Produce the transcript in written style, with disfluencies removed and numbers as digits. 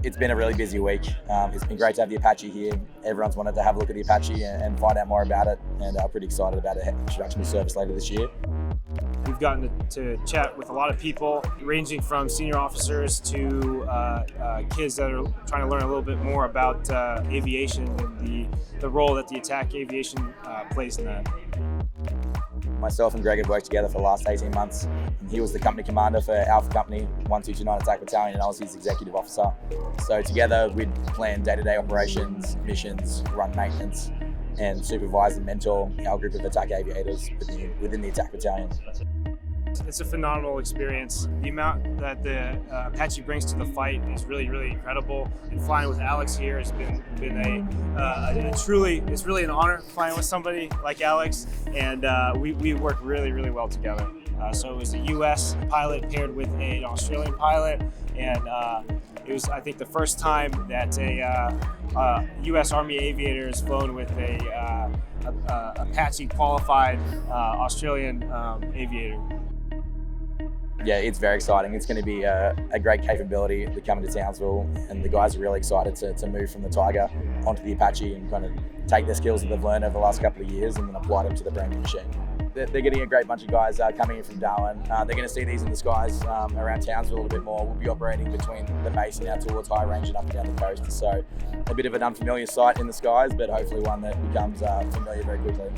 It's been a really busy week. It's been great to have the Apache here. Everyone's wanted to have a look at the Apache and find out more about it, and I'm pretty excited about the introduction to service later this year. We've gotten to chat with a lot of people, ranging from senior officers to kids that are trying to learn a little bit more about aviation and the role that the attack aviation plays in that. Myself and Greg have worked together for the last 18 months. He was the company commander for Alpha Company 1229 Attack Battalion, and I was his executive officer. So together we'd plan day-to-day operations, missions, run maintenance, and supervise and mentor our group of attack aviators within the attack battalion. It's a phenomenal experience. The amount that the Apache brings to the fight is really, really incredible. And flying with Alex here has been it's really an honor flying with somebody like Alex, and we work really, really well together. So it was a U.S. pilot paired with an Australian pilot, and it was, I think, the first time that a U.S. Army aviator has flown with a Apache qualified Australian aviator. Yeah, it's very exciting. It's going to be a great capability to come into Townsville, and the guys are really excited to move from the Tiger onto the Apache and kind of take their skills that they've learned over the last couple of years and then apply them to the brand new machine. They're getting a great bunch of guys coming in from Darwin. They're going to see these in the skies around Townsville a little bit more. We'll be operating between the base and out towards high range and up and down the coast. So a bit of an unfamiliar sight in the skies, but hopefully one that becomes familiar very quickly.